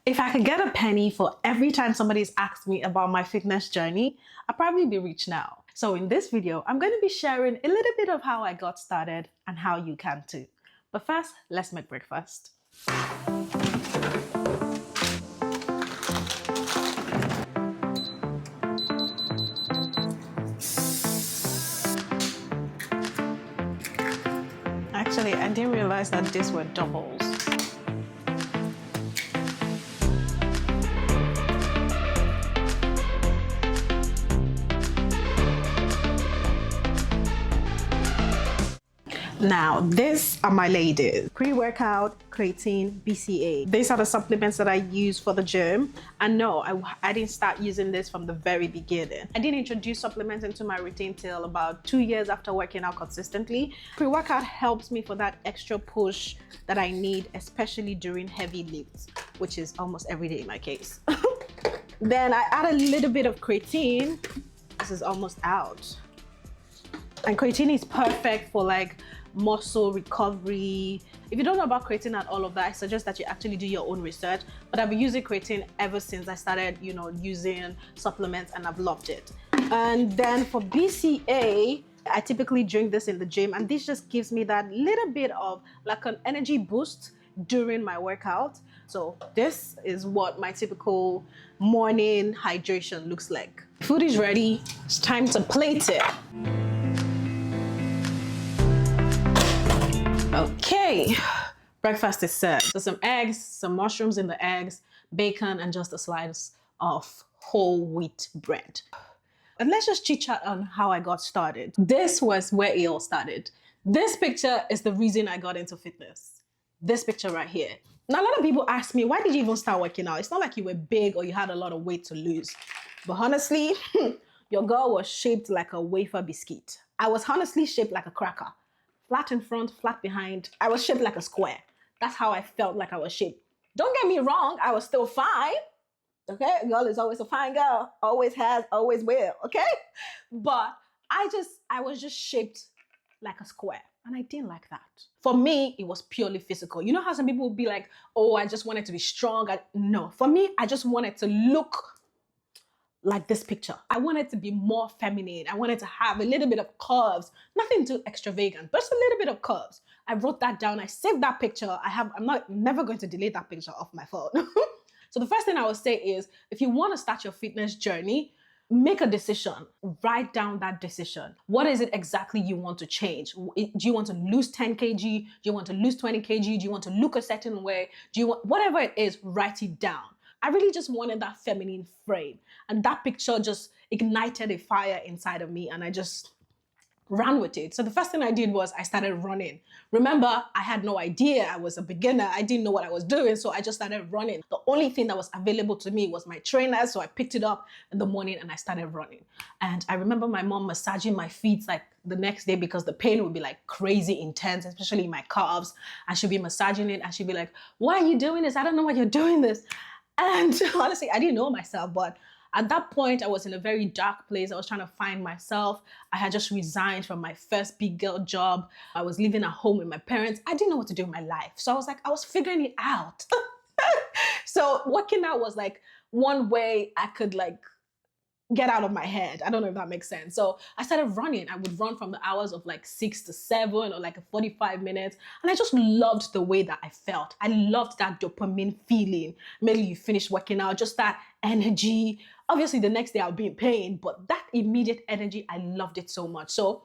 If I could get a penny for every time somebody's asked me about my fitness journey, I'd probably be rich now. So in this video, I'm going to be sharing a little bit of how I got started and how you can too. But first, let's make breakfast. Actually, I didn't realize that these were doubles. Now, these are my ladies. Pre-workout, creatine, BCA. These are the supplements that I use for the gym. And no, I didn't start using this from the very beginning. I didn't introduce supplements into my routine till about 2 years after working out consistently. Pre-workout helps me for that extra push that I need, especially during heavy lifts, which is almost every day in my case. Then I add a little bit of creatine. This is almost out. And creatine is perfect for like muscle recovery. If you don't know about creatine and all of that, I suggest that you actually do your own research. But I've been using creatine ever since I started, using supplements, and I've loved it. And then for BCA, I typically drink this in the gym, and this just gives me that little bit of like an energy boost during my workout. So this is what my typical morning hydration looks like. Food is ready. It's time to plate it. Okay, breakfast is served. So some eggs, some mushrooms in the eggs, bacon, and just a slice of whole wheat bread. And let's just chit chat on how I got started. This was where it all started. This picture is the reason I got into fitness. This picture right here. Now, a lot of people ask me, why did you even start working out? It's not like you were big or you had a lot of weight to lose. But honestly, your girl was shaped like a wafer biscuit. I was honestly shaped like a cracker. Flat in front, flat behind. I was shaped like a square. That's how I felt like I was shaped. Don't get me wrong, I was still fine. Okay, a girl is always a fine girl. Always has, always will, okay? But I was just shaped like a square. And I didn't like that. For me, it was purely physical. You know how some people would be like, oh, I just wanted to be strong. No, for me, I just wanted to look like this picture. I wanted to be more feminine. I wanted to have a little bit of curves, nothing too extravagant, but just a little bit of curves. I wrote that down. I saved that picture. I'm never going to delete that picture off my phone. So the first thing I would say is, if you want to start your fitness journey, make a decision. Write down that decision. What is it exactly you want to change? Do you want to lose 10 kg? Do you want to lose 20 kg? Do you want to look a certain way? Do you want, whatever it is, write it down. I really just wanted that feminine frame. And that picture just ignited a fire inside of me, and I just ran with it. So the first thing I did was I started running. Remember, I had no idea. I was a beginner. I didn't know what I was doing. So I just started running. The only thing that was available to me was my trainer. So I picked it up in the morning and I started running. And I remember my mom massaging my feet like the next day, because the pain would be like crazy intense, especially in my calves. And she'd be massaging it and she'd be like, why are you doing this? I don't know why you're doing this. And honestly, I didn't know myself, but at that point, I was in a very dark place. I was trying to find myself. I had just resigned from my first big girl job. I was living at home with my parents. I didn't know what to do with my life. So I was figuring it out. So working out was like one way I could like get out of my head. I don't know if that makes sense. So I started running. I would run from the hours of like 6 to 7 or like 45 minutes. And I just loved the way that I felt. I loved that dopamine feeling. Maybe you finish working out, just that energy. Obviously the next day I'll be in pain, but that immediate energy, I loved it so much. So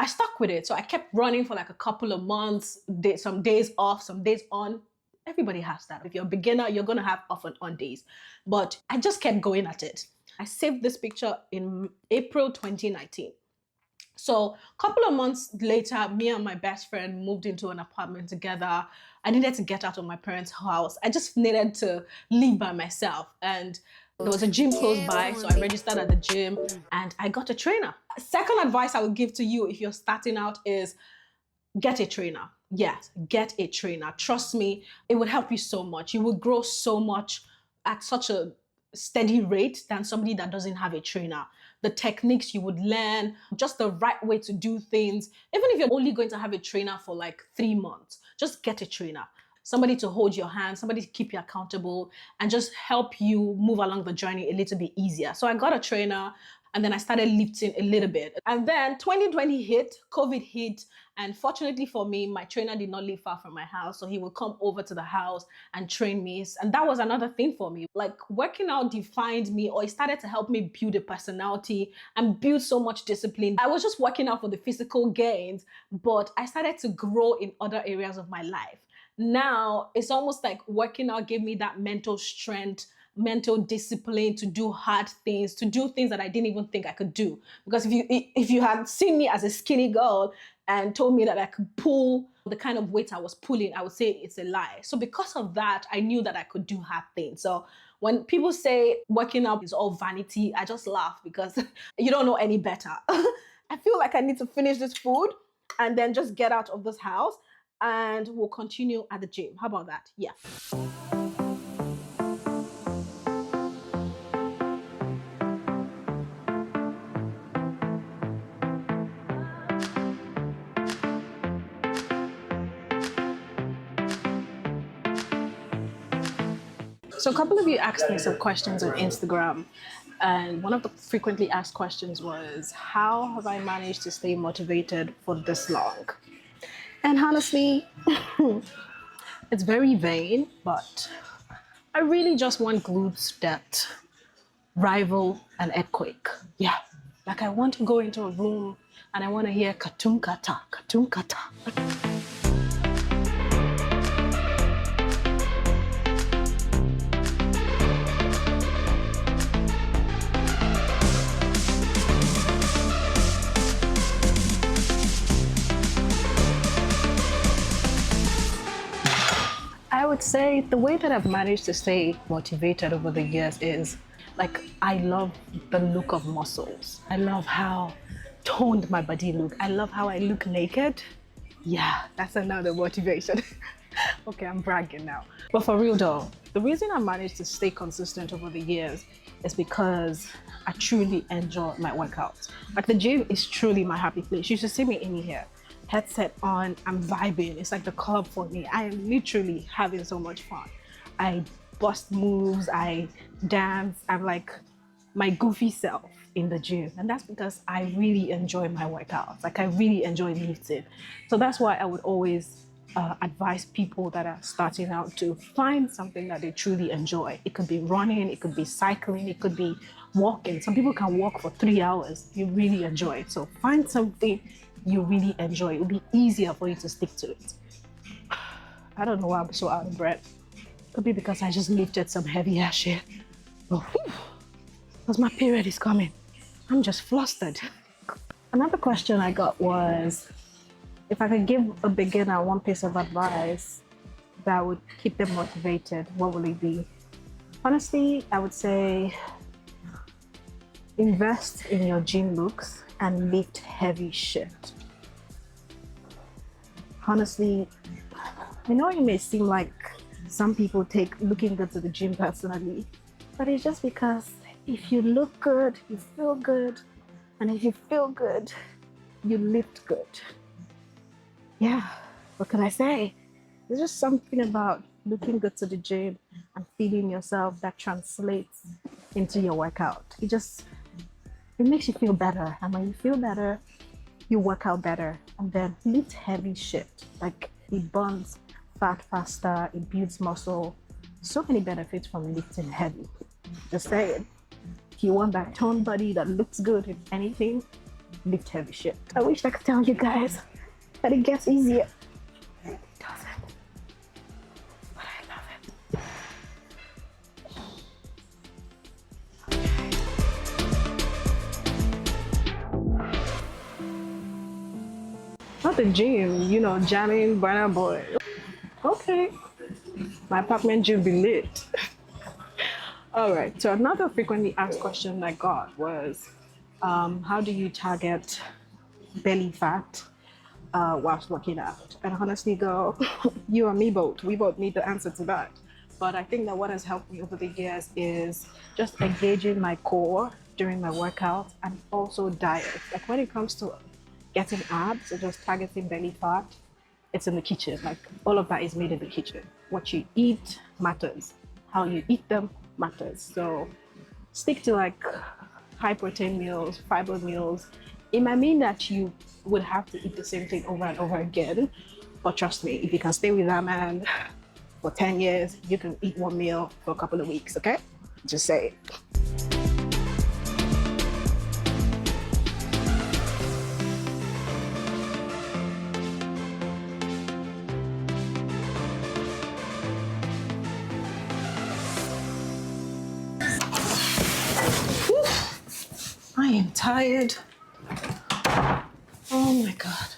I stuck with it. So I kept running for like a couple of months, some days off, some days on. Everybody has that. If you're a beginner, you're going to have off and on days. But I just kept going at it. I saved this picture in April 2019. So a couple of months later, me and my best friend moved into an apartment together. I needed to get out of my parents' house. I just needed to live by myself. And there was a gym close by, so I registered at the gym and I got a trainer. Second advice I would give to you if you're starting out is get a trainer. Yes, get a trainer. Trust me, it would help you so much. You will grow so much at such a steady rate than somebody that doesn't have a trainer. The techniques you would learn, just the right way to do things. Even if you're only going to have a trainer for like 3 months, just get a trainer. somebody to hold your hand, somebody to keep you accountable, and just help you move along the journey a little bit easier. So I got a trainer, and then I started lifting a little bit. And then 2020 hit, COVID hit. And fortunately for me, my trainer did not live far from my house. So he would come over to the house and train me. And that was another thing for me. Like working out defined me, or it started to help me build a personality and build so much discipline. I was just working out for the physical gains, but I started to grow in other areas of my life. Now it's almost like working out gave me that mental strength, mental discipline to do hard things, to do things that I didn't even think I could do. Because if you had seen me as a skinny girl and told me that I could pull the kind of weight I was pulling, I would say it's a lie. So because of that, I knew that I could do hard things. So when people say working out is all vanity, I just laugh because you don't know any better. I feel like I need to finish this food and then just get out of this house, and we'll continue at the gym. How about that? Yeah. So a couple of you asked me some questions on Instagram, and one of the frequently asked questions was, how have I managed to stay motivated for this long? And honestly, it's very vain, but I really just want glutes that rival an earthquake. Yeah, like I want to go into a room and I want to hear katum kata, katum kata. I would say the way that I've managed to stay motivated over the years is like I love the look of muscles. I love how toned my body look. I love how I look naked. Yeah, that's another motivation. Okay, I'm bragging now. But for real though, the reason I managed to stay consistent over the years is because I truly enjoy my workouts. Like the gym is truly my happy place. You should see me in here. Headset on, I'm vibing. It's like the club for me. I am literally having so much fun. I bust moves, I dance. I'm like my goofy self in the gym. And that's because I really enjoy my workouts. Like I really enjoy lifting. So that's why I would always advise people that are starting out to find something that they truly enjoy. It could be running, it could be cycling, it could be walking. Some people can walk for 3 hours. You really enjoy it. So find something you really enjoy. It'll be easier for you to stick to it. I don't know why I'm so out of breath. Could be because I just lifted some heavy ass shit. Oh, because my period is coming. I'm just flustered. Another question I got was, if I could give a beginner one piece of advice that would keep them motivated, what will it be? Honestly, I would say invest in your gym looks and lift heavy shit. Honestly, I know it may seem like some people take looking good to the gym personally, but it's just because if you look good, you feel good, and if you feel good, you lift good. Yeah, what can I say? There's just something about looking good to the gym and feeling yourself that translates into your workout. It makes you feel better, and when you feel better, you work out better. And then lift heavy shit. Like it burns fat faster, it builds muscle. So many benefits from lifting heavy. Just saying, if you want that toned body that looks good in anything, lift heavy shit. I wish I could tell you guys that it gets easier. It doesn't. But I love it. Not the gym, you know, jamming, Burna Boy. Okay, my apartment gym be lit. All right, so another frequently asked question I got was, how do you target belly fat whilst working out? And honestly, girl, you and me both, we both need the answer to that. But I think that what has helped me over the years is just engaging my core during my workout and also diet. Like when it comes to getting abs or just targeting belly fat, it's in the kitchen. Like all of that is made in the kitchen. what you eat matters. How you eat them matters. So stick to like high protein meals, fiber meals. It might mean that you would have to eat the same thing over and over again. But trust me, if you can stay with that man for 10 years, you can eat one meal for a couple of weeks, okay? Just say it. I am tired. Oh my God.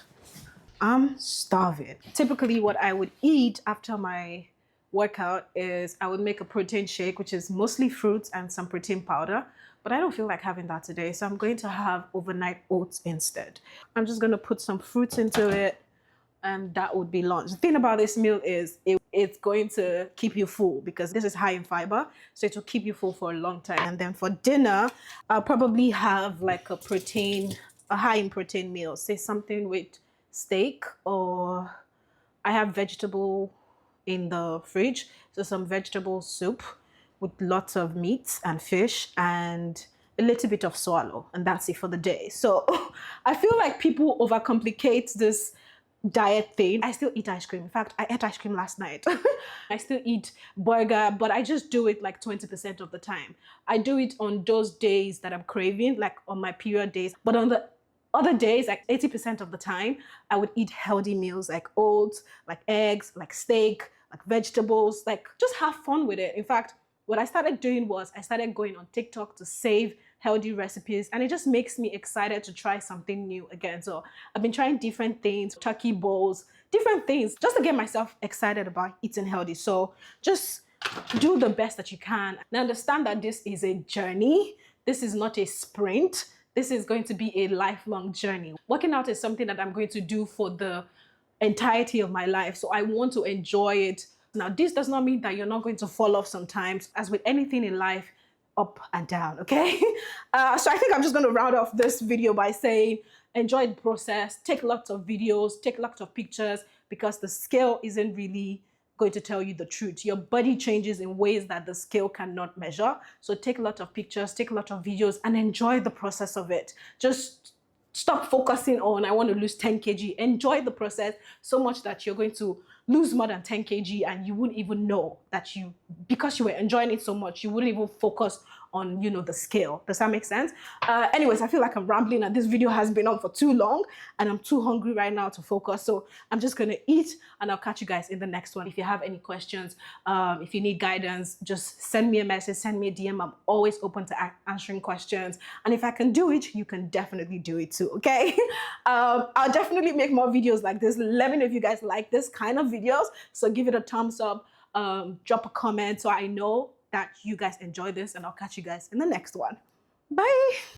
I'm starving. Typically what I would eat after my workout is I would make a protein shake, which is mostly fruits and some protein powder, but I don't feel like having that today. So I'm going to have overnight oats instead. I'm just going to put some fruits into it, and that would be lunch. The thing about this meal is it's going to keep you full because this is high in fiber, so it will keep you full for a long time. And then for dinner, I'll probably have like a high in protein meal, say something with steak, or I have vegetable in the fridge, so some vegetable soup with lots of meats and fish and a little bit of swallow, and that's it for the day. So I feel like people overcomplicate this diet thing. I still eat ice cream. In fact, I ate ice cream last night. I still eat burger, but I just do it like 20% of the time. I do it on those days that I'm craving, like on my period days. But on the other days, like 80% of the time, I would eat healthy meals like oats, like eggs, like steak, like vegetables, like just have fun with it. In fact, what I started doing was I started going on TikTok to save healthy recipes, and it just makes me excited to try something new again. So I've been trying different things, turkey bowls, different things, just to get myself excited about eating healthy. So just do the best that you can. Now understand that this is a journey. This is not a sprint. This is going to be a lifelong journey. Working out is something that I'm going to do for the entirety of my life. So I want to enjoy it. Now, this does not mean that you're not going to fall off sometimes. As with anything in life, up and down, okay? So I think I'm just going to round off this video by saying, enjoy the process, take lots of videos, take lots of pictures, because the scale isn't really going to tell you the truth. Your body changes in ways that the scale cannot measure. So take a lot of pictures, take a lot of videos, and enjoy the process of it. Just stop focusing on, I want to lose 10 kg. Enjoy the process so much that you're going to lose more than 10 kg and you wouldn't even know that because you were enjoying it so much, you wouldn't even focus on, the scale. Does that make sense? Anyways, I feel like I'm rambling and this video has been on for too long and I'm too hungry right now to focus. So I'm just going to eat and I'll catch you guys in the next one. If you have any questions, if you need guidance, just send me a message, send me a DM. I'm always open to answering questions. And if I can do it, you can definitely do it too, okay? I'll definitely make more videos like this. Let me know if you guys like this kind of videos. So give it a thumbs up, drop a comment so I know that you guys enjoy this, and I'll catch you guys in the next one. Bye.